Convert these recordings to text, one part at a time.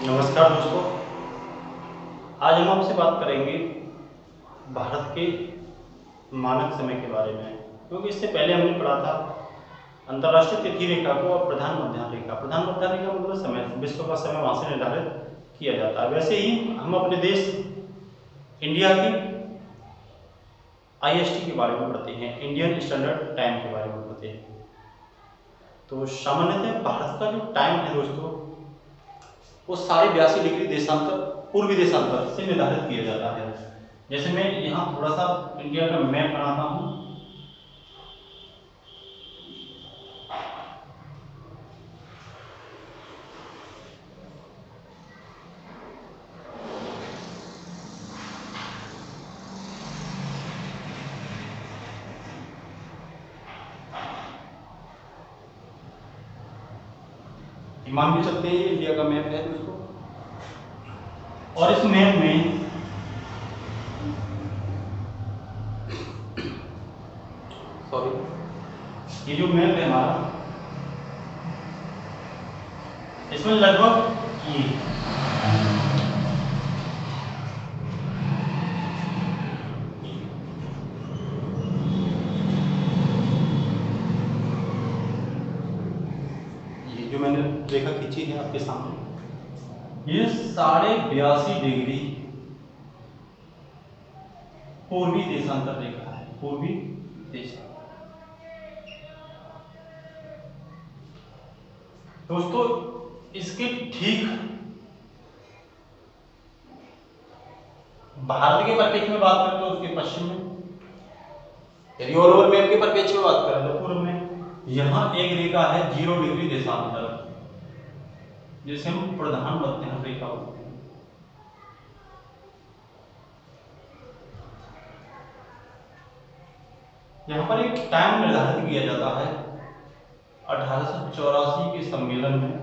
नमस्कार दोस्तों। आज हम आपसे बात करेंगे भारत के मानक समय के बारे में, क्योंकि इससे पहले हमने पढ़ा था अंतर्राष्ट्रीय तिथि रेखा को और प्रधान मध्याह्न रेखा। प्रधान मध्याह्न रेखा मतलब समय, विश्व का समय वहाँ से निर्धारित किया जाता है। वैसे ही हम अपने देश इंडिया की IST के बारे में पढ़ते हैं, इंडियन स्टैंडर्ड टाइम के बारे में पढ़ते हैं। तो सामान्यतः भारत का जो टाइम है दोस्तों, वो 82.5 डिग्री देशांतर पूर्वी देशांतर से निर्धारित किया जाता है। जैसे मैं यहाँ थोड़ा सा इंडिया का मैप बनाता हूँ। मान भी सकते हैं ये इंडिया का मैप है दोस्तों, और इस मैप में ये जो मैप है हमारा, इसमें लगभग ये जो मैंने रेखा खींची है आपके सामने, ये 82.5 डिग्री पूर्वी देशांतर रेखा है। पूर्वी देशांतर दोस्तों, इसके ठीक भारत के परिप्रेक्ष्य में बात करें तो उसके पश्चिम में, यदि ऑल ओवर मैप के परिप्रेक्ष्य में बात करें तो पूर्व में यहाँ एक रेखा है 0 डिग्री देशांतर, जिसे हम प्रधान मध्याह्न रेखा बोलते हैं। यहाँ पर एक टाइम निर्धारित किया जाता है 1884 के सम्मेलन में,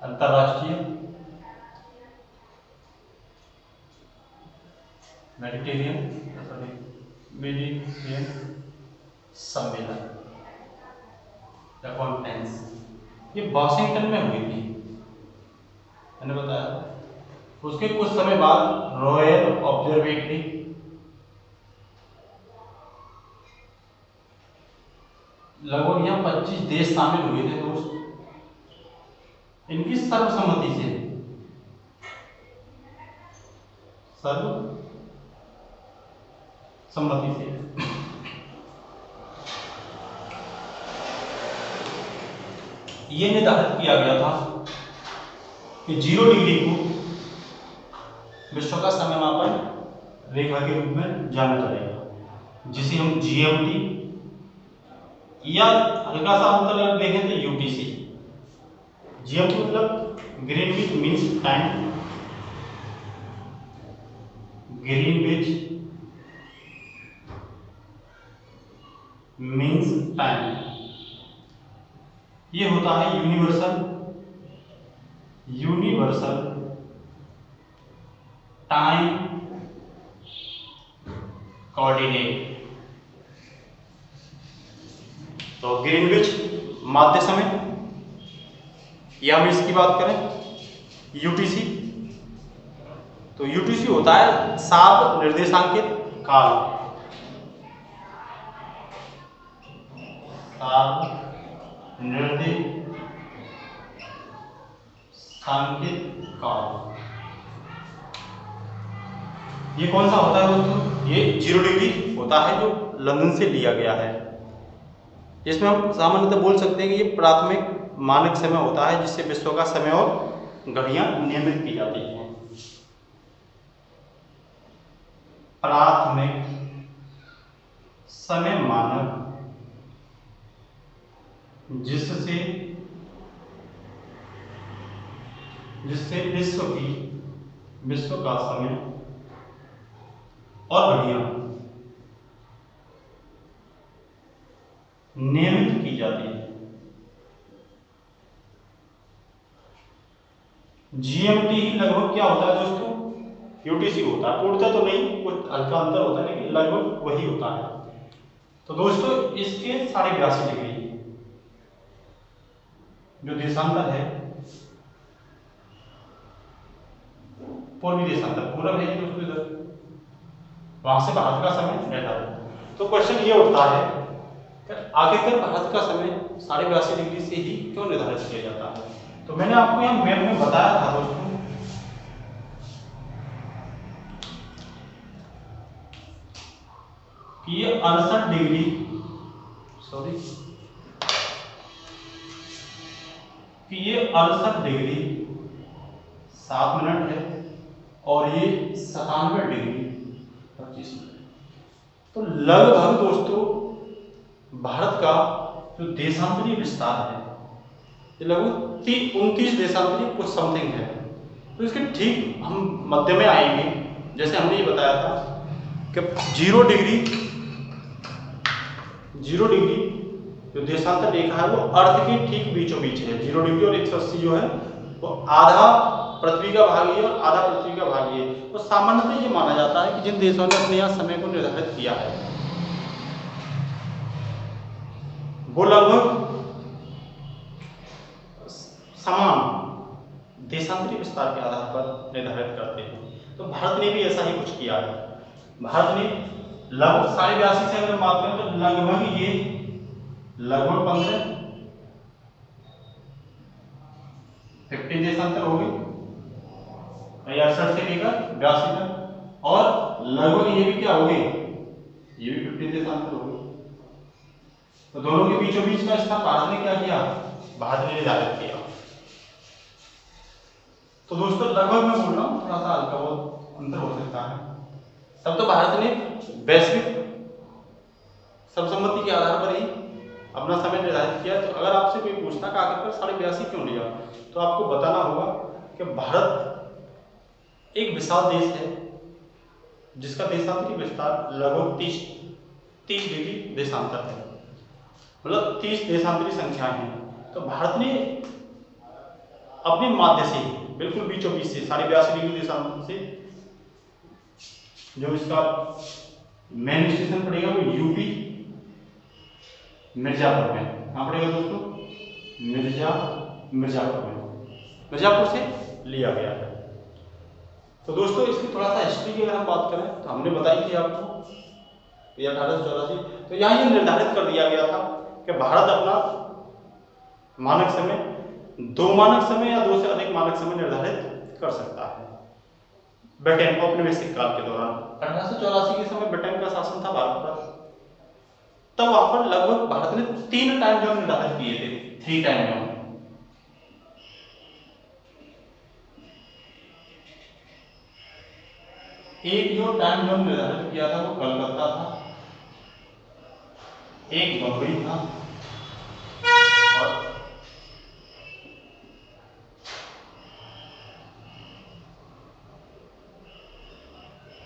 अंतर्राष्ट्रीय मेडिटेरियन सम्मेलन या कॉन्फ्रेंस, ये वाशिंगटन में हुई थी, मैंने बताया। उसके कुछ समय बाद रॉयल ऑब्जर्वेटरी, लगभग यहाँ 25 देश शामिल हुए थे दोस्त। इनकी सर्वसम्मति से ये निर्धारित किया गया था कि 0 डिग्री को विश्व का समय मापन रेखा के रूप में जाना जाएगा, जिसे हम GMT या हल्का सा अंतर देखें तो UTC। GMT मतलब Greenwich means time, Greenwich means time, ये होता है यूनिवर्सल टाइम कोऑर्डिनेट। तो ग्रीनविच माध्य समय, या हम इसकी बात करें UTC, तो UTC होता है सात निर्देशांकित काल, निर्देशांकित काल। ये कौन सा होता है दोस्तों? ये 0 डिग्री होता है, जो लंदन से लिया गया है। इसमें हम सामान्यतः बोल सकते हैं कि ये प्राथमिक मानक समय होता है, जिससे विश्व का समय और घड़ियां नियमित की जाती हैं। प्राथमिक समय मानक, जिससे विश्व का समय और घड़ियां नियमित की जाती है। GMT ही लगभग क्या होता है दोस्तों? UTC होता है। पूर्णतः तो नहीं, कुछ हल्का अंतर होता है, लेकिन लगभग वही होता है। तो दोस्तों, इसके 82.5 डिग्री जो देशांतर है, पूर्वी देशांतर, पूरब है दोस्तों इधर, वहां से भारत का समय निर्धारित। तो क्वेश्चन ये उठता है कि आखिरकार भारत का समय 82.5 डिग्री से ही क्यों निर्धारित किया जाता है। तो मैंने आपको यहाँ मैप में बताया था दोस्तों कि ये 68 डिग्री 7 मिनट है और ये 97 डिग्री 25 मिनट। तो लगभग दोस्तों भारत का जो देशांतरीय विस्तार है ये लगभग 29 देशांतरीय कुछ समथिंग है। तो इसके ठीक हम मध्य में आएंगे। जैसे हमने ये बताया था कि 0 डिग्री जो देशांतर रेखा है वो अर्थ के ठीक बीचों बीच है। 0 डिग्री और 180 जो है वो आधा पृथ्वी का भाग है और आधा पृथ्वी का भाग है। तो सामान्यतः ये माना जाता है कि जिन देशों ने अपने यहाँ समय को निर्धारित किया है वो लगभग समान देशांतरीय विस्तार के आधार पर निर्धारित करते हैं। तो भारत ने भी ऐसा ही कुछ किया है। भारत ने लगभग 82.5 से अगर बात करें तो लगभग ये लगभग 15 देशांतर हो गए 68 से लेकर 82 तक, और लगभग ये भी क्या हो गए, ये भी 15 देशांतर हो गए। तो दोनों के बीचों बीच का स्थान भारत ने क्या किया, भारत ने निर्धारित किया। तो दोस्तों लगभग मैं बोल रहा हूँ, थोड़ा सा हल्का बहुत अंतर हो सकता है। तब तो भारत ने वैश्विक सर्वसम्मति के आधार पर ही अपना समय निर्धारित किया। तो अगर आपसे कोई पूछता कि आखिरकार 82.5 क्यों लिया, तो आपको बताना होगा कि भारत एक विशाल देश है जिसका देशांतरीय विस्तार लगभग 30 डिग्री देशांतर है, मतलब 30 देशांतरीय संख्याएं हैं। तो भारत ने अपने माध्य से बिल्कुल बीचों बीच से 82.5 डिग्री देशांतर से जो इसका मेन स्टेशन पड़ेगा वो यूपी मिर्जापुर में। कहाँ पड़ेगा दोस्तों, मिर्जापुर से लिया गया है। तो दोस्तों इसकी थोड़ा सा हिस्ट्री की अगर हम बात करें तो हमने बताई थी आपको ये 1884। तो यहाँ ये निर्धारित कर दिया गया था कि भारत अपना मानक समय 2 मानक समय या 2 से अधिक मानक समय निर्धारित कर सकता है। ब्रिटेन औपनिवेशिक काल के दौरान 1884 के समय ब्रिटेन का शासन था भारत पर, तब वहां पर लगभग भारत ने 3 टाइम जोन निर्धारित किए थे, 3 टाइम जोन। एक जो टाइम जोन निर्धारित किया था वो कलकत्ता था, एक बम्बई था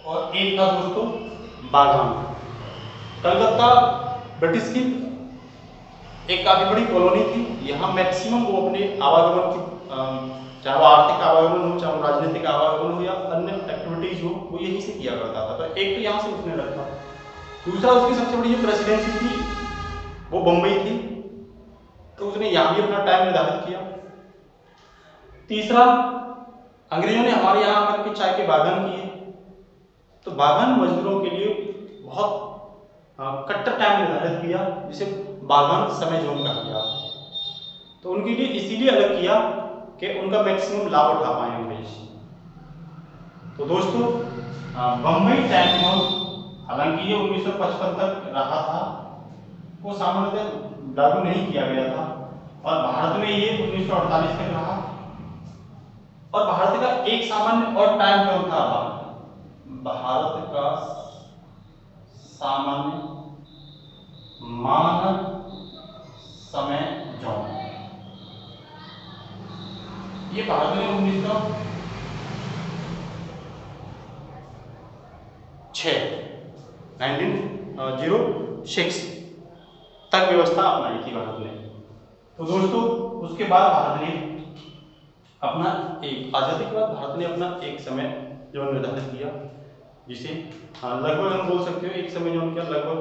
और एक था दोस्तों बागान। कलकत्ता ब्रिटिश की एक काफी बड़ी कॉलोनी थी। यहाँ मैक्सिमम वो अपने आवागमन की चाहे वो आर्थिक आवागमन हो, चाहे वो राजनीतिक आवागमन हो या अन्य एक्टिविटीज हो, वो यहीं से किया करता था। तो एक तो यहाँ से उसने रखा। दूसरा उसकी सबसे बड़ी जो प्रेसिडेंसी थी वो बम्बई थी, तो उसने यहाँ भी अपना टाइम निर्धारित किया। तीसरा, अंग्रेजों ने हमारे यहाँ आकर के चाय के बागान किए, तो बागान मजदूरों के लिए बहुत कट्टर टाइम निर्धारित किया, जिसे बागान समय जोन कहा गया। तो उनके लिए इसीलिए अलग किया कि उनका मैक्सिमम लाभ उठा पाए अंग्रेज। तो दोस्तों बम्बई टाइम जोन हालांकि ये 1955 तक रहा था, वो सामान्यतः लागू नहीं किया गया था, और भारत में ये 1948 तक रहा। और भारत का एक सामान्य और टाइम जोन था, भारत का सामान्य मानक समय जोन, ये भारत में 1906 तक व्यवस्था अपनाई थी भारत ने। तो दोस्तों उसके बाद भारत ने अपना एक आजादी के बाद भारत ने अपना एक समय जो निर्धारित किया, जिसे लगभग हम बोल सकते हो एक समय जो क्या लगभग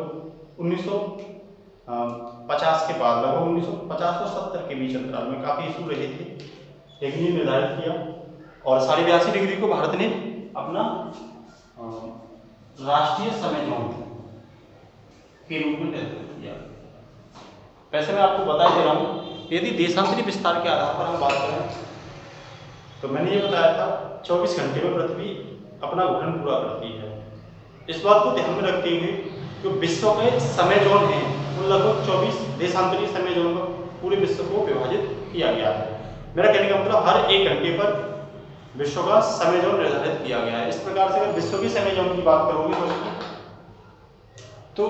1950 के बाद, लगभग 1950 और 70 के बीच अंतराल में काफी इशू रहे थे, लेकिन ये निर्धारित किया और 82.5 डिग्री को भारत ने अपना राष्ट्रीय समय जोन के रूप में निर्धारित किया। वैसे मैं आपको बता दे रहा हूँ, यदि देशांतरी विस्तार के आधार पर हम बात करें तो मैंने ये बताया था 24 घंटे में पृथ्वी अपना घूर्णन पूरा करती है। इस बात को ध्यान में रखते हुए जो विश्व के समय जोन है वो लगभग 24 देशांतरी समय जोन में पूरे विश्व को विभाजित किया गया है। मेरा कहने का मतलब हर 1 घंटे पर विश्व का समय जोन निर्धारित किया गया है। इस प्रकार से अगर विश्व के समय जोन की बात करोगे तो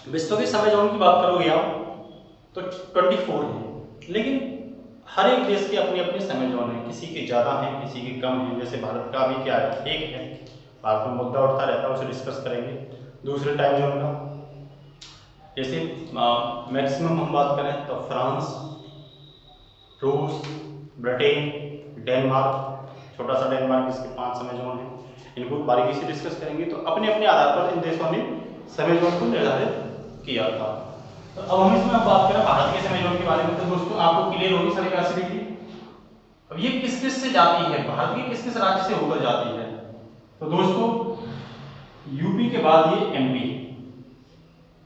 विश्व के समय जोन की बात करोगे आप तो 24 है, लेकिन हर एक देश के अपने अपने समय जोन है, किसी के ज़्यादा हैं किसी के कम हैं। जैसे भारत का भी क्या है, एक है, भारत में मुद्दा उठता रहता है, उसे डिस्कस करेंगे। दूसरे टाइम जोन का जैसे मैक्सिमम हम बात करें तो फ्रांस, रूस, ब्रिटेन, डेनमार्क, छोटा सा डेनमार्क, इसके 5 समय जोन है, इनको बारीकी से डिस्कस करेंगे। तो अपने अपने आधार पर इन देशों ने समय जोन को निर्धारित किया था। तो अब हम इसमें बात करें भारत के समय जोन के बारे में, तो दोस्तों आपको क्लियर होगी 82.5 डिग्री। अब ये किस किस से जाती है, भारत के किस किस राज्य से होकर जाती है? तो दोस्तों यूपी के बाद ये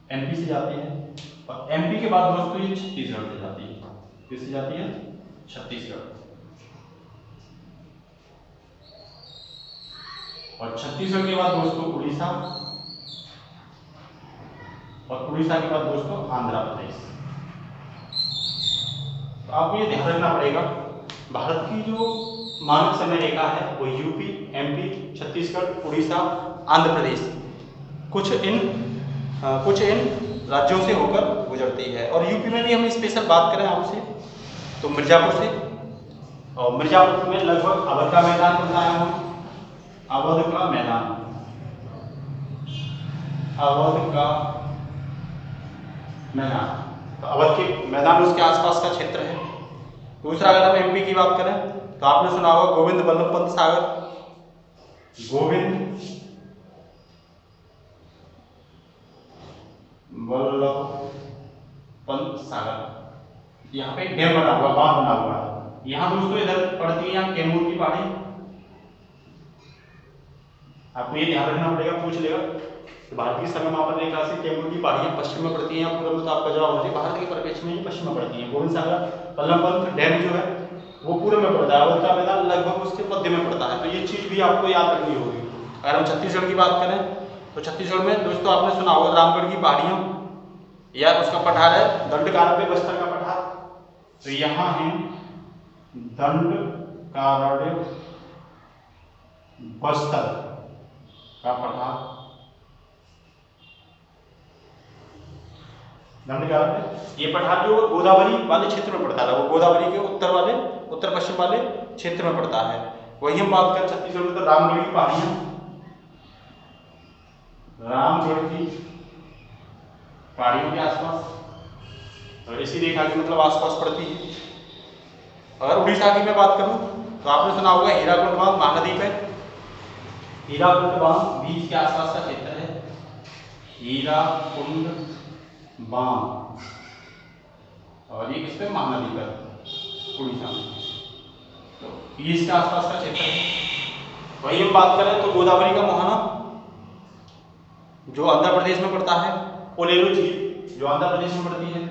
एमपी से जाती है, और एमपी के बाद दोस्तों ये छत्तीसगढ़ से जाती है। किससे जाती है? छत्तीसगढ़। और छत्तीसगढ़ के बाद दोस्तों उड़ीसा, और उड़ीसा के बाद दोस्तों आंध्र प्रदेश। तो आपको ये ध्यान रखना पड़ेगा, भारत की जो मानक समय रेखा है वो यूपी, एमपी, छत्तीसगढ़, उड़ीसा, आंध्र प्रदेश कुछ इन राज्यों से होकर गुजरती है। और यूपी में भी हम स्पेशल बात करें आपसे तो मिर्जापुर से, और मिर्जापुर में लगभग अवध का मैदान बताया हम, अवध का मैदान, तो अवध के मैदान उसके आसपास का क्षेत्र है। दूसरा अगर हम एमपी की बात करें तो आपने सुना होगा गोविंद बल्लभ पंत सागर, गोविंद बल्लभ पंत सागर, यहाँ पे एक डैम बना हुआ, बांध बना हुआ है। यहाँ दोस्तों इधर पड़ती है यहाँ कैमूर की पहाड़ी, आपको ये ध्यान रखना पड़ेगा, पूछ लेगा तो भारत की समय मापन रेखा से कैमूर की पहाड़ियां पश्चिम में पड़ती हैं, पूर्व में तो आपका जवाब होगा भारत के परिप्रेक्ष्य में ही पश्चिम में पड़ती हैं। गोविंद सागर बल्लभ पंत डैम जो है वो पूर्व में पड़ता है, अवध का मैदान लगभग उसके मध्य में पड़ता है। तो ये चीज भी आपको याद रखनी होगी। अगर हम छत्तीसगढ़ की बात करें तो छत्तीसगढ़ में दोस्तों आपने सुना होगा रामगढ़ की पहाड़ियां, या उसका पठार है दंडकारण्य, बस्तर का पठार। तो यहाँ है दंडकारण्य बस्तर का पठार, दंडकारण्य। ये पठार जो गोदावरी वाले क्षेत्र में पड़ता है, वो गोदावरी के उत्तर पश्चिम वाले क्षेत्र में पड़ता है। वही हम बात करें छत्तीसगढ़ में तो रामगढ़ की पहाड़ियां, रामगढ़ की पहाड़ियों के आसपास, और इसी रेखा के मतलब आसपास पड़ती है। अगर उड़ीसा की मैं बात करूं तो आपने सुना होगा हीराकुंड बांध महानदी पे, हीराकुंड बांध बीच के आसपास का क्षेत्र है, हीराकुंड बांध, और ये किस पे? महानदी पर, उड़ीसा में। तो ये इसके आसपास का क्षेत्र है। वही हम बात करें तो गोदावरी का मोहना जो आंध्र प्रदेश में पड़ता है, कोलेरू झील जो आंध्र प्रदेश में पड़ती है,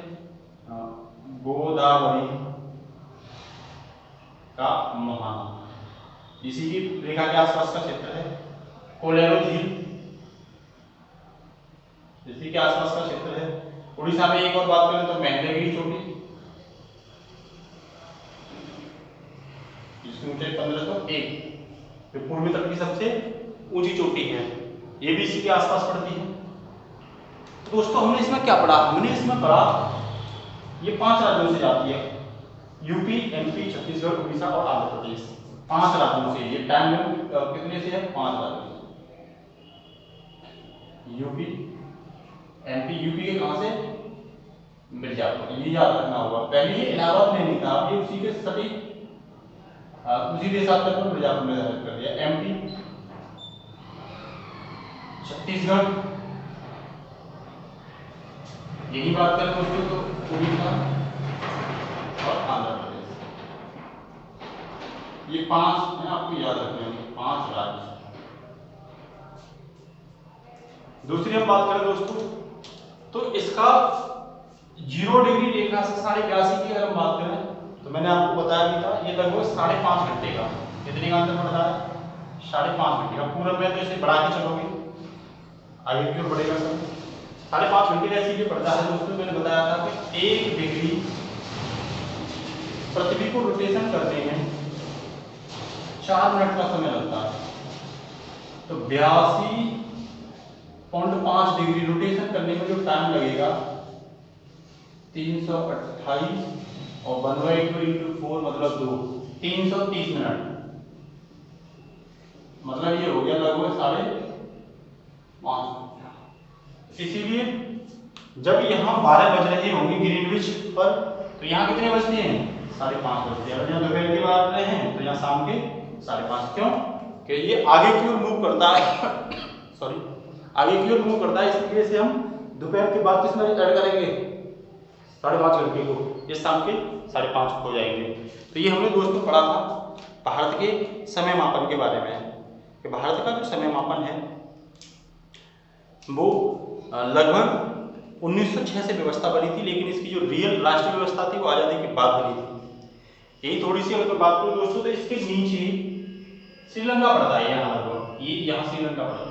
गोदावरी का मोहना इसी की रेखा के आसपास का क्षेत्र है। कोलेरू झील इसी के आसपास का क्षेत्र है। उड़ीसा में एक और बात करें तो महेंद्रगिरी चोटी, जिसकी ऊंचाई 1501, जो पूर्वी तट की सबसे ऊंची चोटी है, ये भी इसी के आसपास पड़ती है। तो दोस्तों हमने इसमें क्या पढ़ा? हमने इसमें पढ़ा ये 5 राज्यों से जाती है, यूपी, एमपी, छत्तीसगढ़, उड़ीसा और आंध्र प्रदेश, 5 राज्यों से। ये टाइम कितने से है? 5 राज्यों से। यूपी, एमपी, यूपी के कहां से? मिर्जापुर, ये याद रखना होगा। पहले ये इलाहाबाद में नहीं था, अब ये उसी के सटीक उसी के साथ में मिर्जापुर में कर दिया। एमपी, छत्तीसगढ़, यही बात करें दोस्तों तो उड़ीसा, ये 5 है, आपको याद रखने होंगे, 5 राज्य। दूसरी हम बात करें दोस्तों, तो इसका 0 डिग्री रेखा से 82.5 की अगर हम बात करें तो मैंने आपको बताया भी था, ये लगभग 5.5 घंटे का, कितने का अंतर पड़ता है, 5.5 घंटे का। पूरब में तो इसे बढ़ा के चलोगे आगे की ओर बढ़ेगा सर, 5.5 घंटे का इसीलिए पड़ता है दोस्तों। मैंने बताया था कि 1 डिग्री पृथ्वी को रोटेशन करने में 4 मिनट का समय लगता है, तो 82.5 डिग्री रोटेशन करने में जो टाइम लगेगा 328 और 1/2 × 4 मतलब 2, 330 मिनट, मतलब ये हो गया लगभग 5.5। इसीलिए जब यहाँ 12 बज रहे होंगे ग्रीनविच पर, तो यहाँ कितने बजते हैं, 5:30 बजते हैं। यहाँ दोपहर के बाद रहे हैं तो यहाँ शाम के 5:30। क्यों कि ये आगे की ओर मूव करता है सॉरी, आगे की ओर मूव करता है, इसलिए से हम दोपहर के बाद किसमें ऐड करेंगे, 5:30 घंटे को, ये शाम के 5:30 हो जाएंगे। तो ये हमने दोस्तों पढ़ा था भारत के समय मापन के बारे में, कि भारत का जो समय मापन है वो लगभग 1906 से व्यवस्था बनी थी, लेकिन इसकी जो रियल राष्ट्रीय व्यवस्था थी वो आज़ादी के बाद बनी थी। यही थोड़ी सी अगर बात करूँ दोस्तों, तो इसके नीचे श्रीलंका पड़ता है, यहाँ लगभग ये यहाँ श्रीलंका पड़ता है,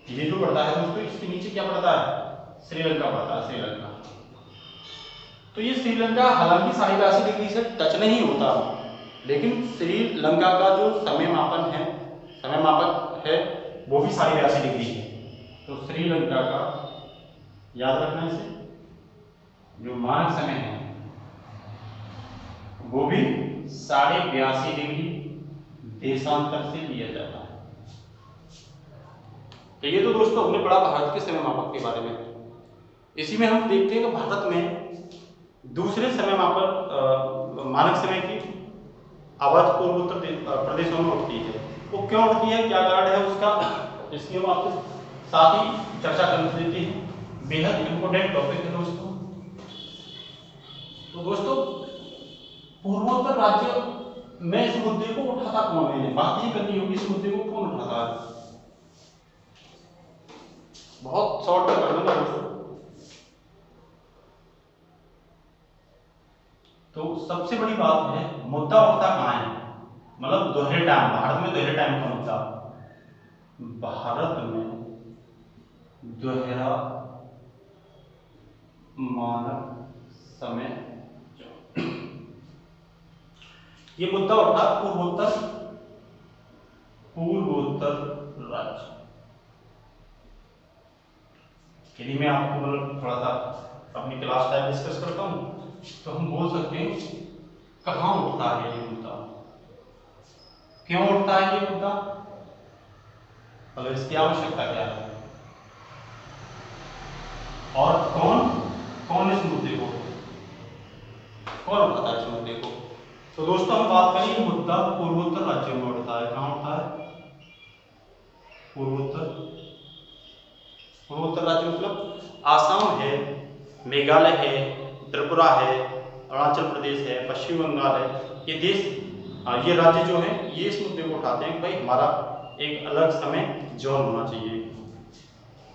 ये जो पड़ता है दोस्तों, इसके नीचे क्या पड़ता है, श्रीलंका पड़ता है, श्रीलंका। तो ये श्रीलंका हालांकि 82.5 डिग्री से टच नहीं होता, लेकिन श्रीलंका का जो समय मापन है वो भी 82.5 डिग्री है। तो श्रीलंका का याद रखना, इसे जो मानक समय है वो भी 82.5 डिग्री देशांतर से लिया जाता है। तो ये तो दोस्तों हमने पढ़ा भारत के समय मापक के बारे में। इसी में हम देखते हैं कि भारत में दूसरे समय मापक मानक समय की आवाज पूर्वोत्तर प्रदेशों में उठती है। वो क्यों उठती है, क्या कारण है उसका, इसकी हम आपके साथ ही चर्चा कर देते हैं। बेहद इंपोर्टेंट टॉपिक है दोस्तों। तो दोस्तों पूर्वोत्तर राज्य में इस मुद्दे को उठाता कौन है, बात ये करनी होगी इस मुद्दे को कौन उठाता है। बहुत शॉर्ट में कर दूंगा दोस्तों। तो सबसे बड़ी बात है, मुद्दा उठता कहाँ है, मतलब दोहरे टाइम, भारत में दोहरे टाइम का मुद्दा, भारत में दोहरा मानक समय, ये मुद्दा उठा पूर्वोत्तर राज्य। यदि मैं आपको मतलब थोड़ा सा अपनी क्लास टाइम डिस्कस करता हूं, तो हम बोल सकते हैं कहाँ उठता है ये मुद्दा, क्यों उठता है ये मुद्दा, मतलब इसकी आवश्यकता क्या है, और कौन इस मुद्दे को कौन उठाता है इस मुद्दे को। तो दोस्तों हम बात करें, ये मुद्दा पूर्वोत्तर राज्यों में उठता है। कहाँ उठता है, पूर्वोत्तर राज्य मतलब आसाम है, मेघालय है, त्रिपुरा है, अरुणाचल प्रदेश है, पश्चिम बंगाल है, ये देश, ये राज्य जो है ये इस मुद्दे को उठाते हैं कि भाई हमारा एक अलग समय जोन होना चाहिए।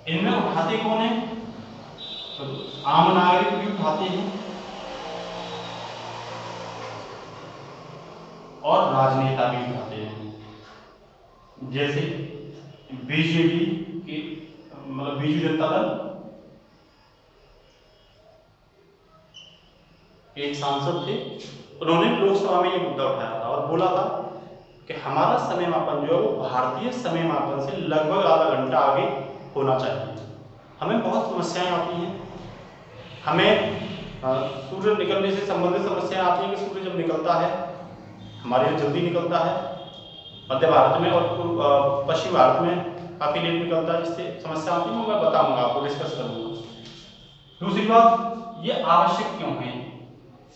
इनमें उठाते कौन है, तो आम नागरिक भी उठाते हैं और राजनेता भी उठाते हैं, जैसे बीजेपी की मतलब बीजू जनता दल, एक सांसद थे, उन्होंने लोकसभा में ये मुद्दा उठाया था और बोला था कि हमारा समय मापन जो है वो भारतीय समय मापन से लगभग आधा घंटा आगे होना चाहिए। हमें बहुत समस्याएं आती हैं, हमें सूर्य निकलने से संबंधित समस्याएं आती हैं कि सूर्य जब निकलता है हमारे यहाँ जल्दी निकलता है, मध्य भारत में और पश्चिम भारत में काफी लेट निकलता है, जिससे समस्या आती है, मैं बताऊंगा आपको, डिस्कस करूंगा। दूसरी बात, ये आवश्यक क्यों है,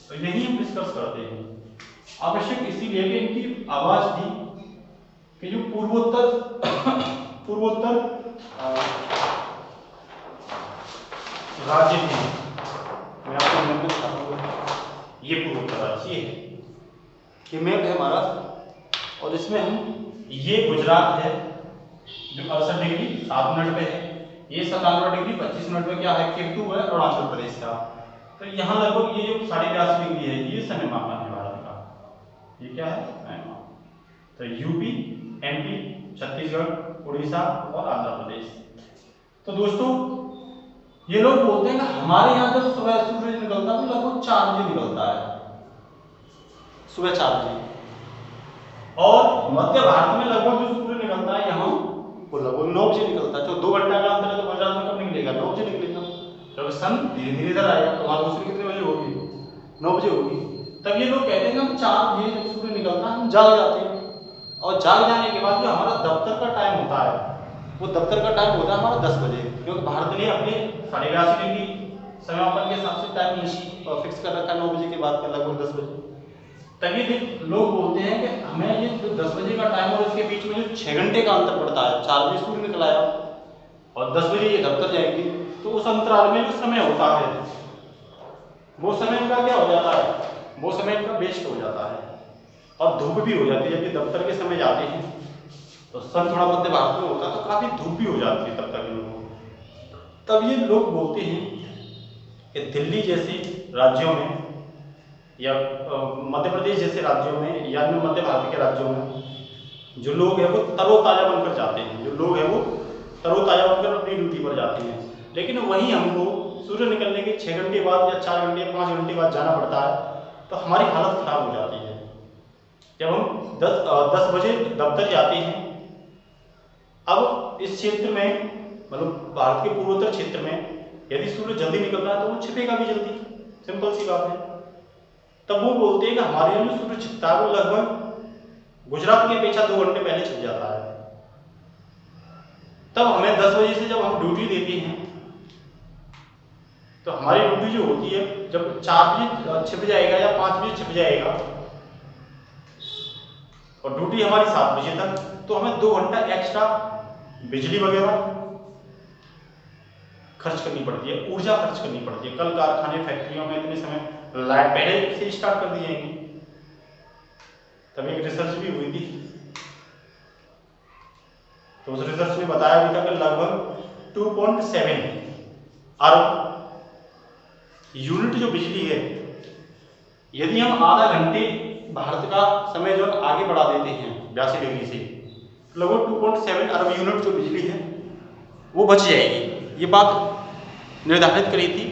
तो यही हम डिस्कस करते हैं। आवश्यक इसीलिए कि इनकी आवाज थी कि जो पूर्वोत्तर राज्य थे, मैं आपको नंबर बताऊंगा, ये पूर्वोत्तर राज्य है, ये मैप है हमारा, और इसमें हम ये गुजरात है जो 68 डिग्री 7 मिनट पे है, ये 97 डिग्री 25 मिनट पे क्या है, केतु है अरुणाचल प्रदेश का। तो यहाँ लगभग ये जो 82.5 डिग्री है ये समय मापन है भारत का, ये क्या है समय मापन। तो यूपी, एमपी, छत्तीसगढ़, उड़ीसा और आंध्र प्रदेश। तो दोस्तों ये लोग बोलते हैं कि हमारे यहाँ जब सुबह सूरज निकलता है तो लगभग 4 बजे निकलता है, सुबह 4 बजे, और मध्य भारत में लगभग जो सूर्य निकलता है यहाँ वो लगभग 9 बजे निकलता है। तो 2 घंटा का अंतर है, तो गुजरात में कब निकलेगा, 9 बजे निकलेगा। जब सन धीरे धीरे इधर आएगा तो वहां दूसरी कितने बजे होगी, 9 बजे होगी। तब ये लोग कहते हैं कि हम 4 बजे जब सूर्य निकलता है हम जाग जाते हैं, और जाग जाने के बाद जो हमारा दफ्तर का टाइम होता है वो दफ्तर का टाइम होता है हमारा 10 बजे, क्योंकि भारत ने अपने 82.5 डिग्री समापन के हिसाब से टाइम फिक्स कर रखा है 9 बजे के बाद का लगभग 10 बजे। तभी लोग बोलते हैं कि हमें ये जो 10 बजे का टाइम और इसके बीच में जो 6 घंटे का अंतर पड़ता है, 4 बजे सूर्य निकल आया और 10 बजे ये दफ्तर जाएंगे, तो उस अंतराल में जो समय होता है वो समय इनका क्या हो जाता है, वो समय इनका वेस्ट हो जाता है, और धूप भी हो जाती है। जब ये दफ्तर के समय जाते हैं तो सन थोड़ा मध्य भारत में होता है तो काफ़ी धूप भी हो जाती है तब तक इन लोगों को। तब ये लोग बोलते हैं कि दिल्ली जैसे राज्यों में या मध्य प्रदेश जैसे राज्यों में या अन्य मध्य भारत के राज्यों में जो लोग हैं वो तरोताज़ा बनकर जाते हैं, जो लोग हैं वो तरोताज़ा बनकर अपनी ड्यूटी पर जाते हैं। लेकिन वहीं हमको सूर्य निकलने के 6 घंटे बाद या 4 घंटे 5 घंटे बाद जाना पड़ता है, तो हमारी हालत ख़राब हो जाती है। जब हम 10 बजे दफ्तर जाते हैं, अब इस क्षेत्र में मतलब भारत के पूर्वोत्तर क्षेत्र में यदि सूर्य जल्दी निकल रहा है तो वो छिपेगा भी जल्दी, सिंपल सी बात है। तब वो बोलते हैं कि हमारे यहाँ जो सूर्य छिपता है वो लगभग गुजरात की अपेक्षा 2 घंटे पहले छिप जाता है। तब हमें 10 बजे से जब हम ड्यूटी देते हैं तो हमारी ड्यूटी जो होती है जब 4 बजे छिप जाएगा या 5 बजे छिप जाएगा और ड्यूटी हमारी 7 बजे तक, तो हमें 2 घंटा एक्स्ट्रा बिजली वगैरह खर्च करनी पड़ती है, ऊर्जा खर्च करनी पड़ती है। कल कारखाने फैक्ट्रियों में इतने समय लाइट पहले से स्टार्ट कर दी जाएंगी। तब एक रिसर्च भी हुई थी, तो उस रिसर्च में बताया भी था कि लगभग 2.7 अरब यूनिट जो बिजली है, यदि हम आधा घंटे भारत का समय जो आगे बढ़ा देते हैं 82 डिग्री से, लगभग 2.7 अरब यूनिट जो बिजली है वो बच जाएगी। ये बात निर्धारित करी थी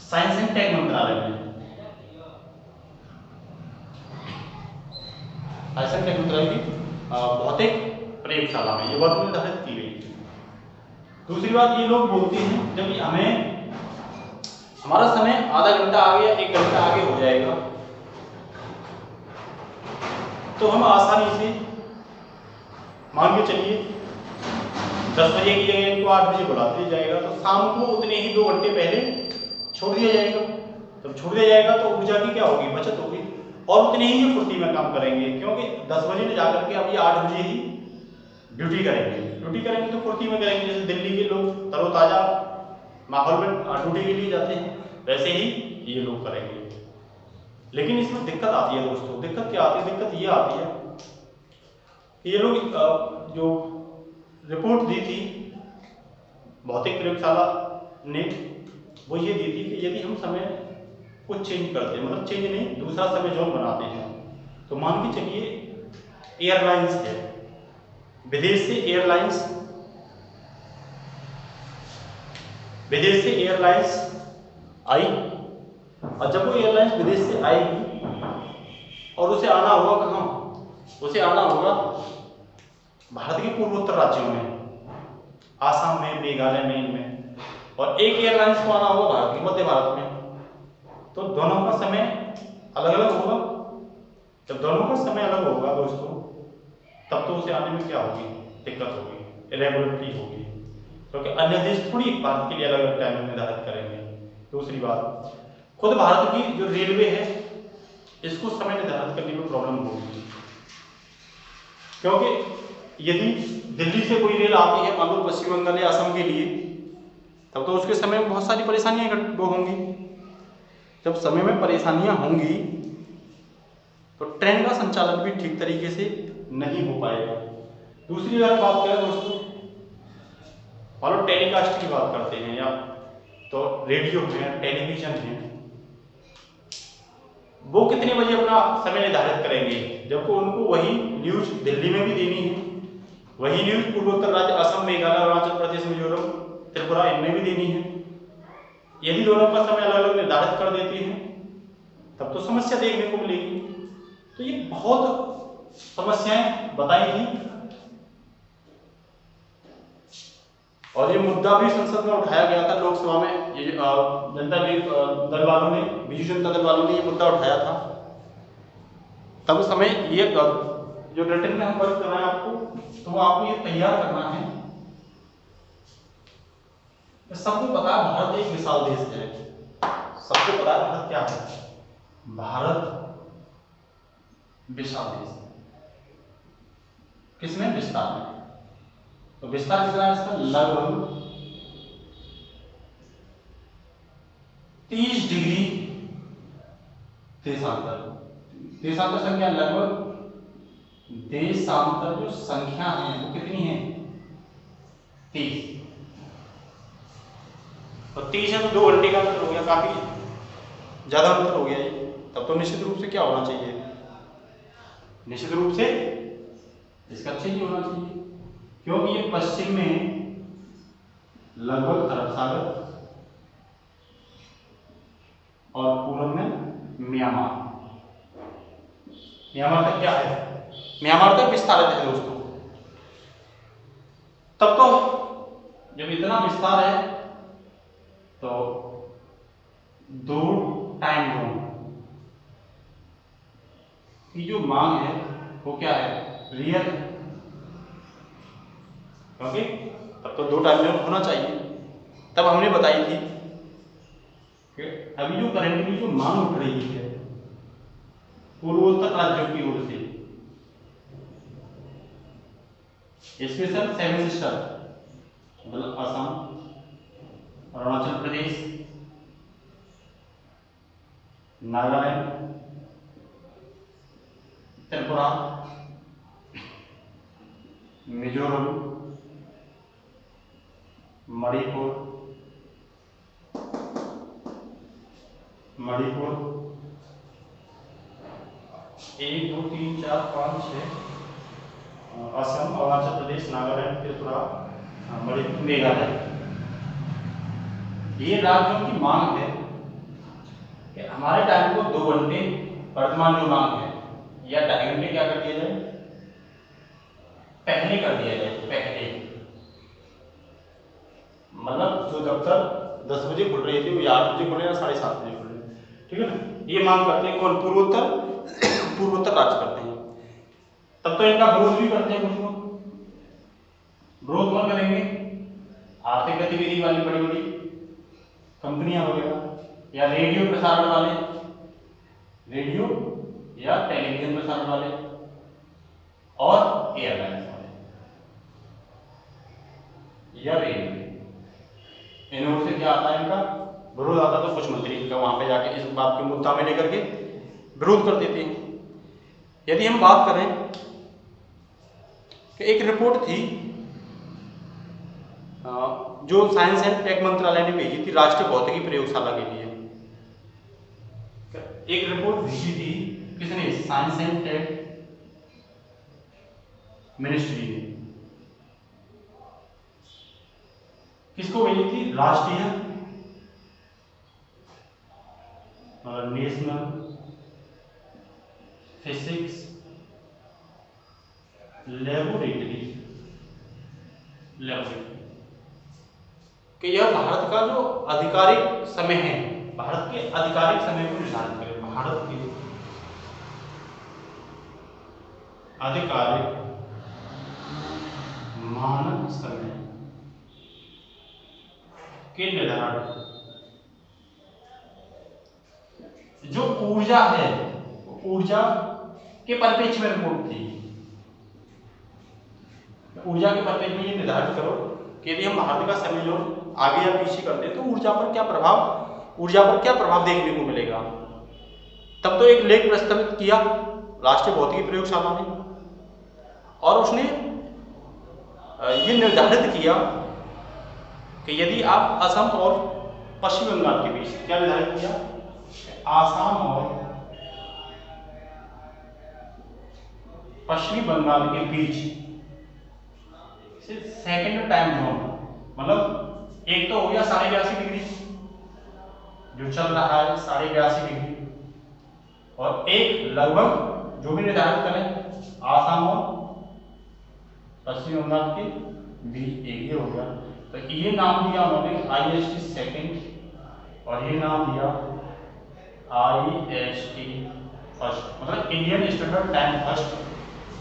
साइंस एंड टेक मंत्रालय में, साइंस एंड टेक मंत्रालय की भौतिक प्रयोगशाला में ये बात निर्धारित की गई। दूसरी बात ये लोग बोलते हैं जब हमें हमारा समय आधा घंटा आगे या 1 घंटा आगे हो जाएगा तो हम आसानी से मान के चलिए 10 बजे की जगह इनको 8 बजे बुला दिया जाएगा, तो शाम को उतने ही 2 घंटे पहले छोड़ दिया जाएगा। जब छोड़ दिया जाएगा तो ऊर्जा की क्या होगी, बचत होगी, और उतने ही ये फुर्ती में काम करेंगे, क्योंकि 10 बजे ने जाकर के अब ये 8 बजे ही ड्यूटी करेंगे तो फुर्ती में करेंगे। जैसे दिल्ली के लोग तरोताज़ा माहौल में ड्यूटी के लिए जाते हैं, वैसे ही ये लोग करेंगे। लेकिन इसमें दिक्कत आती है दोस्तों, दिक्कत क्या आती है, दिक्कत ये आती है कि ये लोग जो रिपोर्ट दी थी भौतिक प्रयोगशाला ने, वो ये दी थी कि यदि हम समय को चेंज करते हैं, मतलब चेंज नहीं, दूसरा समय जोन बनाते हैं, तो मान के चलिए एयरलाइंस है, विदेश से एयरलाइंस आई, और जब वो एयरलाइंस विदेश से आएगी और उसे आना होगा कहाँ, उसे आना होगा भारत के पूर्वोत्तर राज्यों में, आसाम में, मेघालय में, इनमें, और एक एयरलाइंस को आना होगा भारत के मध्य भारत में। तो दोनों का समय अलग अलग होगा। जब दोनों का समय अलग होगा दोस्तों, तब तो उसे आने में क्या होगी, दिक्कत होगी, इरेगुलरिटी होगी, क्योंकि अन्य देश थोड़ी भारत के लिए अलग अलग टाइम निर्धारित करेंगे। दूसरी बात, खुद भारत की जो रेलवे है इसको समय निर्धारित करने में प्रॉब्लम होगी, क्योंकि यदि दिल्ली से कोई रेल आती है मान लो पश्चिम बंगाल या असम के लिए, तब तो उसके समय में बहुत सारी परेशानियां वो होंगी। जब समय में परेशानियां होंगी तो ट्रेन का संचालन भी ठीक तरीके से नहीं हो पाएगा। दूसरी अगर बात करें दोस्तों, मान लो टेलीकास्ट की बात करते हैं, या तो रेडियो है, टेलीविजन है, वो कितने बजे अपना समय निर्धारित करेंगे, जबकि उनको वही न्यूज दिल्ली में भी देनी है, वही न्यूज पूर्वोत्तर राज्य असम, मेघालय, अरुणाचल प्रदेश, मिजोरम, त्रिपुरा, इनमें भी देनी है। यदि दोनों का समय अलग अलग निर्धारित कर देती हैं तब तो समस्या देखने को मिलेगी। तो ये बहुत समस्याएं बताई थी, और ये मुद्दा भी संसद में उठाया गया था, लोकसभा में। ये जनता दल वालों ने, बीजू जनता दल वालों ने ये मुद्दा उठाया था। तब उस समय ये जो रिटर्न में हम वर्क कर रहे हैं आपको, तो आपको ये तैयार करना है। सबको पता है भारत एक विशाल देश है, सबको पता है भारत क्या है, भारत विशाल देश है। किसमें? विस्तार में। तो विस्तार कितना है इसका? लगभग 30 डिग्री देशांतर। देशांतर संख्या लगभग, देशांतर जो संख्या है वो कितनी है? 30। और 30 है तो 2 घंटे का अंतर हो गया, काफी ज्यादा अंतर हो गया ये। तब तो निश्चित रूप से क्या होना चाहिए? निश्चित रूप से इसका अच्छे ही होना चाहिए, क्योंकि ये पश्चिम में लगभग अरब सागर और पूर्व में म्यांमार। म्यांमार तक क्या है? म्यांमार तक विस्तारित है दोस्तों। तब तो जब इतना विस्तार है तो 2 टाइम जोन की जो मांग है वो क्या है? रियल है, क्योंकि तब तो 2 टाइम जोन होना चाहिए। तब हमने बताई थी कि अभी जो करंटली जो मांग उठ रही है पूर्वोत्तर राज्यों की ओर से, स्पेशल 7 सिस्टर मतलब असम, अरुणाचल प्रदेश, नागालैंड, त्रिपुरा, मिजोरम, मणिपुर, 1 2 3 4 5 6 असम, अरुणाचल प्रदेश, नागालैंड, त्रिपुरा, मणिपुर, मेघालय। ये राज्यों की मांग है कि हमारे टाइम को 2 घंटे, वर्तमान जो मांग है, या 2.5 घंटे क्या कर दिया जाए? पहले कर दिया जाए। पहले मतलब जो दफ्तर 10 बजे खुल रही थी वो 8 बजे खुले या 7:30 बजे खुले, ठीक है ना? ये मांग करते हैं कौन? पूर्वोत्तर राज्य करते हैं। तब तो इनका विरोध भी करते हैं कुछ लोग। विरोध कौन करेंगे? आर्थिक गतिविधि वाली बड़ी बड़ी कंपनियां वगैरह, या रेडियो प्रसारण वाले, रेडियो या टेलीविजन प्रसारण वाले, और एयरलाइंस वाले या रेलवे। इन ओर से क्या आता है? इनका विरोध आता। तो कुछ मंत्री इनका वहां पे जाके इस बात के मुद्दा में लेकर के विरोध कर देते हैं। यदि हम बात करें कि एक रिपोर्ट थी जो साइंस एंड टेक मंत्रालय ने भेजी थी राष्ट्रीय भौतिकी प्रयोगशाला के लिए, एक रिपोर्ट भेजी थी। किसने? साइंस एंड टेक मिनिस्ट्री ने। किसको भेजी थी? राष्ट्रीय नेशनल फिजिक्स लेबोरेटरी कि यह भारत का जो आधिकारिक समय है, भारत के आधिकारिक समय को निर्धारित करें। भारत के आधिकारिक मानक समय के निर्धारण। जो ऊर्जा है, ऊर्जा के परिप्रेक्ष्य में रिपोर्ट थी। ऊर्जा के परिप्रेक्ष्य में ये निर्धारित करो कि यदि हम भारत का समय जोन आगे या पीछे करते हैं तो ऊर्जा पर क्या प्रभाव देखने को मिलेगा। तब तो एक लेख प्रस्तावित किया राष्ट्रीय भौतिकी प्रयोगशाला में, और उसने ये निर्धारित किया कि यदि आप असम और पश्चिम बंगाल के बीच, क्या निर्धारित किया, आसाम और पश्चिमी बंगाल के बीच सेकेंड टाइम जोन, मतलब एक तो हो गया 82.5 डिग्री जो चल रहा है 82.5 डिग्री, और एक लगभग जो भी निर्धारित करें आसाम और पश्चिम बंगाल के बीच एक ये हो गया। तो ये नाम दिया उन्होंने IST सेकेंड और ये नाम दिया IST फर्स्ट, मतलब इंडियन स्टैंडर्ड टाइम फर्स्ट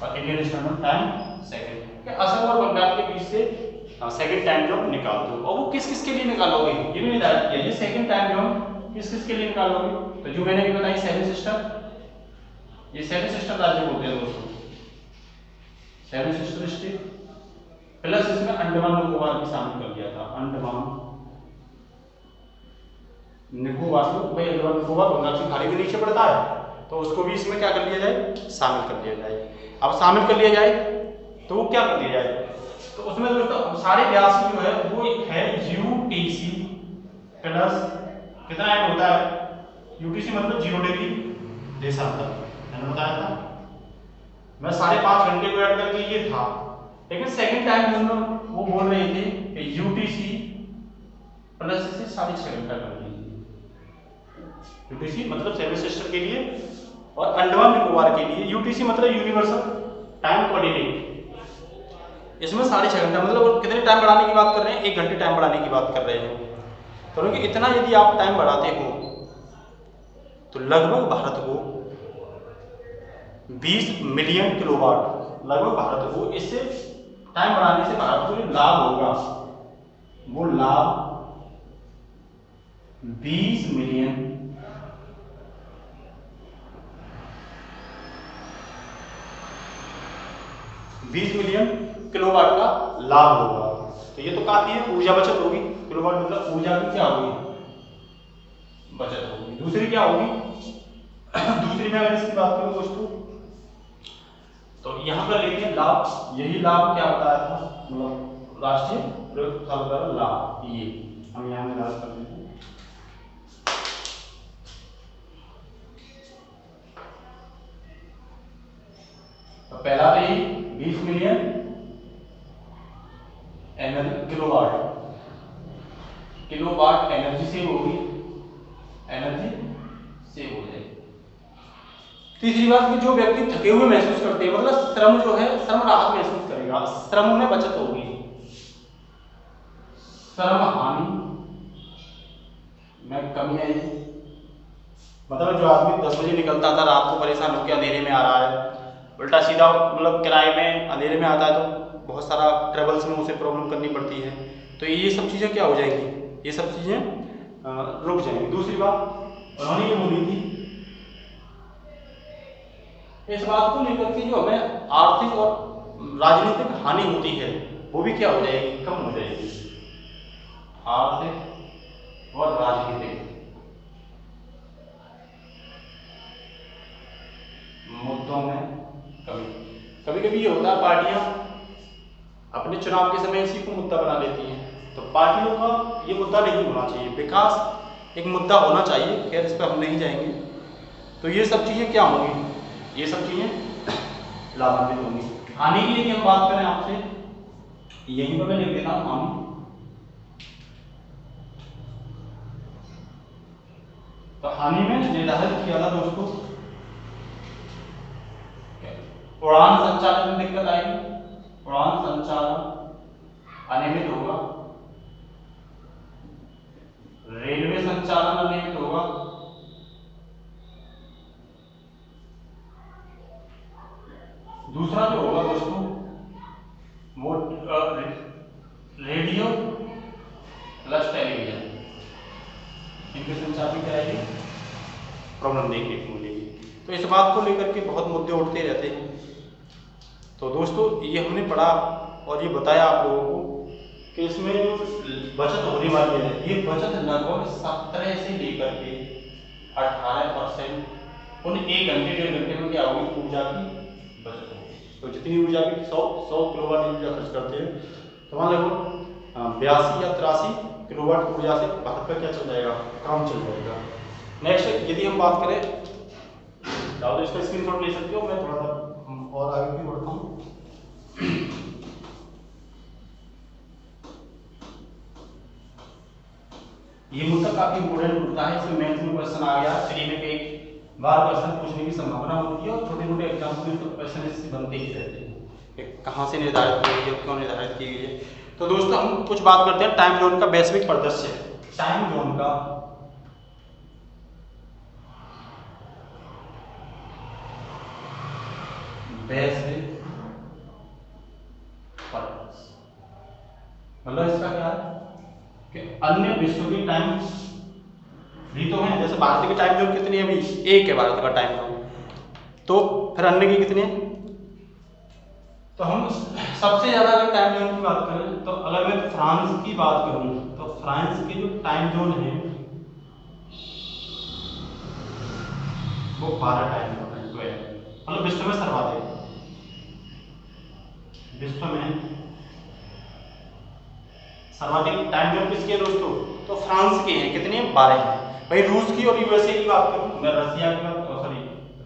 और Indian standard time second. Assam और बंगाल के बीच से सेकेंड टाइम जोन निकाल दो, और वो किस किस के लिए निकालोगे ये भी निर्धारित किया। ये सेकेंड टाइम जोन किस किस के लिए निकालोगे, तो जो मैंने भी बताई सेवन सिस्टर, ये सेवन सिस्टर राज्य बोलते हैं दोस्तों, सेवन सिस्टर स्टेट, प्लस इसमें अंडमान निकोबार भी शामिल कर दिया था। अंडमान निकोबार को, भाई अंडमान निकोबार बंगाल की खाड़ी के नीचे पड़ता है, तो उसको भी इसमें क्या कर लिया जाए, शामिल कर लिया जाए। अब शामिल कर लिया जाए तो वो क्या कर दिया जाए, तो उसमें दोस्तों सारे व्यास जो है वो है UTC प्लस कितना ऐड होता है, UTC मतलब 0 डिग्री देशांतर, मैंने बताया था, मैं 5.5 घंटे को ऐड करके ये था। लेकिन सेकंड टाइम जोन वो बोल रहे थे कि UTC प्लस इसे 6.5 घंटा कर दीजिए। UTC मतलब सेवन सिस्टर के लिए, और अंडमान निकोबार के लिए UTC मतलब यूनिवर्सल टाइम कोऑर्डिनेट, इसमें 6.5 घंटा, मतलब कितने टाइम बढ़ाने की बात कर रहे हैं, 1 घंटे टाइम बढ़ाने की बात कर रहे हैं। क्योंकि इतना यदि आप टाइम बढ़ाते हो तो लगभग भारत को 20 मिलियन किलोवाट, लगभग भारत को इससे टाइम बढ़ाने से भारत को जो लाभ होगा वो लाभ 20 मिलियन किलोवाट का लाभ होगा। तो ये तो काफी है, ऊर्जा बचत होगी, किलोवाट मतलब ऊर्जा की क्या होगी, बचत होगी। दूसरी क्या होगी, दूसरी में अगर इसकी बात करूं दोस्तों, तो यहां पर लिखिए लाभ, यही लाभ क्या बताया था, मतलब राष्ट्रीय प्रयोगशाला द्वारा लाभ, ये हम यहां निर्धारित कर देते हैं। तो पहला तो ये 20 million energy kilowatt energy save होगी, एनर्जी सेव हो जाएगी। तीसरी बात कि जो व्यक्ति थके हुए महसूस करते हैं, मतलब श्रम जो है, श्रम राहत महसूस करेगा, श्रम में बचत होगी, श्रम हानि में कमी आएगी। मतलब जो आदमी 10 बजे निकलता था, रात को परेशान होकर अंधेरे में आ रहा है, उल्टा सीधा मतलब किराए में अंधेरे में आता है, तो बहुत सारा ट्रेवल्स में उसे प्रॉब्लम करनी पड़ती है। तो ये सब चीज़ें क्या हो जाएंगी, ये सब चीज़ें रुक जाएंगी। दूसरी बात उन्होंने ये बोली थी, इस बात को लेकर के जो हमें आर्थिक और राजनीतिक हानि होती है वो भी क्या हो जाएगी, कम हो जाएगी। आर्थिक और राजनीतिक मुद्दों में कमी। कभी कभी ये होता है, पार्टियां अपने चुनाव के समय इसी को मुद्दा बना लेती हैं, तो पार्टियों का ये मुद्दा नहीं होना चाहिए, विकास एक मुद्दा होना चाहिए। खैर इस पर हम नहीं जाएंगे। तो ये सब चीज़ें क्या होंगी, ये सब चीज़ें लाभान्वित होंगी। हानि की यदि हम बात करें आपसे, यहीं पर मैं लिख देता हूँ हानि। तो हानि में निर्धारित किया था दोस्तों, उड़ान संचालन में दिक्कत आएगी, उड़ान संचालन अनियमित होगा, रेलवे संचालन अनियमित होगा, दूसरा जो होगा दोस्तों वो रेडियो प्लस टेलीविजन, इनके संचार में क्या आएगी, प्रॉब्लम देखने को मिलेगी। तो इस बात को लेकर के बहुत मुद्दे उठते रहते हैं। तो दोस्तों ये हमने पढ़ा और ये बताया आप लोगों को कि इसमें जो बचत होने वाली है, ये बचत लगभग 17 से लेकर के 18% उन 1 घंटे 1.5 घंटे में क्या होगी, ऊर्जा की बचत होगी। तो जितनी ऊर्जा की 100 किलोवाट ऊर्जा खर्च करते हैं, तो मान लो 82 या 83 किलोवाट ऊर्जा से भारत का क्या चल जाएगा, काम चल जाएगा। नेक्स्ट यदि हम बात करें, तो इसका स्क्रीनशॉट ले सकते हो, मैं थोड़ा सा और आगे भी बढ़ता हूँ। ये मुद्दा काफी इंपोर्टेंट मुद्दा है, इसमें मैक्सिमम क्वेश्चन आ गया, चलिए में एक बार क्वेश्चन पूछने की संभावना होती है और छोटे मोटे एग्जाम्पल में तो क्वेश्चन इससे बनते ही रहते हैं कि कहाँ से निर्धारित की गई है, क्यों निर्धारित की गई है। तो दोस्तों हम कुछ बात करते हैं टाइम जोन का वैश्विक परिदृश्य। टाइम जोन का वैश्विक परिदृश्य मतलब इसका क्या है कि अन्य विश्व की टाइम भी तो है, जैसे भारत की टाइम जोन कितनी है, अभी 1 है भारत का टाइम जोन, तो फिर अन्य की कितनी है। तो हम सबसे ज्यादा अगर टाइम जोन की बात करें, तो अगर मैं फ्रांस की बात करूं, तो फ्रांस के जो टाइम जोन है वो 12 टाइम जोन है, 12, मतलब विश्व में सर्वाधिक, विश्व में सर्वाधिक टाइम जोन किसके हैं दोस्तों, तो फ्रांस के हैं, कितने हैं, 12 हैं। भाई रूस की और यूएसए की बात करूं, मैं रसिया की बात, सॉरी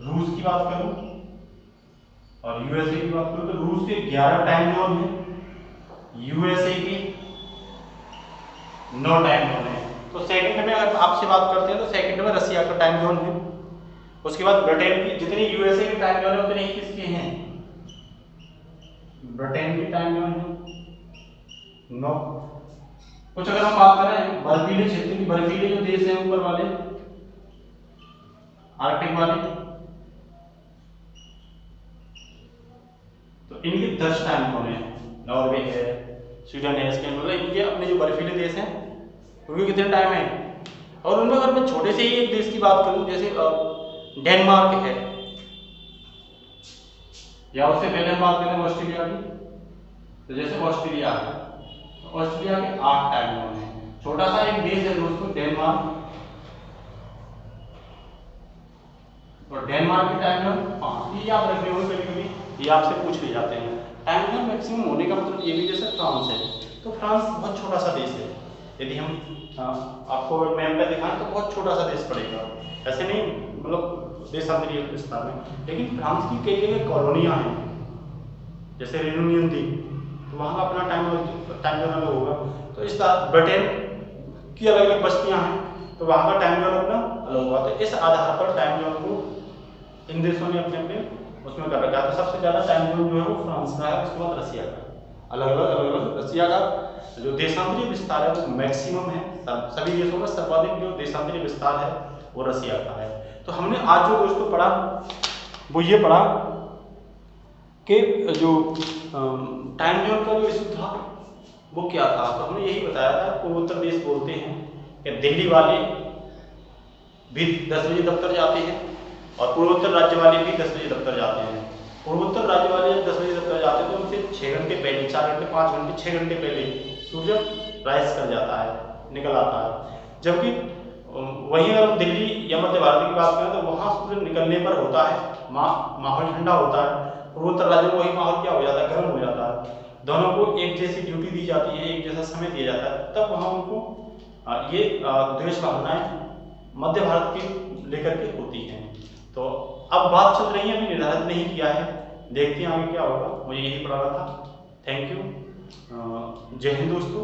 रूस की बात करूं और यूएसए की बात करूं, तो रूस के 11 टाइम जोन है, यूएसए की 9 टाइम जोन है। तो सेकंड में अगर आपसे बात करते हैं तो सेकंड में रसिया का टाइम जोन है, उसके बाद ब्रिटेन की, जितनी यूएसए की टाइम जोन है उतनी किसके हैं, ब्रिटेन की टाइम जोन है 9। कुछ अगर हम बात करें बर्फीले क्षेत्र की, बर्फीले जो देश हैं ऊपर वाले आर्कटिक वाले, तो इनके 10 टाइम जोन है, नॉर्वे है, स्वीडन है, स्पेन, मतलब इनके अपने जो बर्फीले देश हैं उनके कितने टाइम है। और उनमें अगर मैं छोटे से ही एक देश की बात करूं, जैसे डेनमार्क है, या उससे पहले हम बात करें ऑस्ट्रेलिया की, तो जैसे ऑस्ट्रेलिया है, तो ऑस्ट्रेलिया के 8 टाइम जोन है। छोटा सा एक देश है दोस्तों डेनमार्क, और डेनमार्क की टाइम जोन 5, ये याद रखने होंगे, कभी कभी ये आपसे पूछ ले जाते हैं। टाइम जोन मैक्सिमम होने का मतलब ये भी, जैसे फ्रांस है, तो फ्रांस बहुत छोटा सा देश है, यदि हम आपको मैप में दिखाएं तो बहुत छोटा सा देश पड़ेगा, ऐसे नहीं मतलब देशांतरीय विस्तार में, लेकिन फ्रांस की कई जगह कॉलोनियां हैं, जैसे रेयूनियन थी, तो वहाँ का अपना टाइम जोन अलग होगा। तो इस तरह ब्रिटेन की अलग अलग बस्तियां हैं, तो वहाँ का टाइम जोन अपना अलग होगा। तो इस आधार पर टाइम जोन को इन देशों ने अपने अपने उसमें कर रखा है। तो सबसे ज्यादा टाइम जोन जो है वो फ्रांस का है, उसके बाद रसिया का, अलग अलग रसिया का जो देशांतरीय विस्तार है वो मैक्सिमम है, सभी देशों में सर्वाधिक जो देशांतरीय विस्तार है वो रसिया का है। तो हमने आज जो दोस्तों पढ़ा वो ये पढ़ा कि जो टाइम जोन का जो इशू था वो क्या था। तो हमने यही बताया था, पूर्वोत्तर देश बोलते हैं कि दिल्ली वाले भी 10 बजे दफ्तर जाते हैं और पूर्वोत्तर राज्य वाले भी 10 बजे दफ्तर जाते हैं। पूर्वोत्तर राज्य वाले जब 10 बजे दफ्तर जाते हैं तो उनसे 6 घंटे पहले, 4 घंटे 5 घंटे 6 घंटे पहले सूर्य राइज कर जाता है, निकल आता है। जबकि वहीं अगर हम दिल्ली या मध्य भारत की बात करें तो वहाँ सूर्य निकलने पर होता है माहौल ठंडा होता है, पूर्वोत्तर राज्यों में वही माहौल क्या हो जाता है, गर्म हो जाता है। दोनों को एक जैसी ड्यूटी दी जाती है, एक जैसा समय दिया जाता है, तब वहाँ उनको ये द्वेष भावनाएं मध्य भारत की लेकर के होती हैं। तो अब बात चल रही है, अभी निर्धारित नहीं किया है, देखते हैं आगे क्या होगा। मुझे यही पढ़ाना था। थैंक यू, जय हिंद दोस्तों।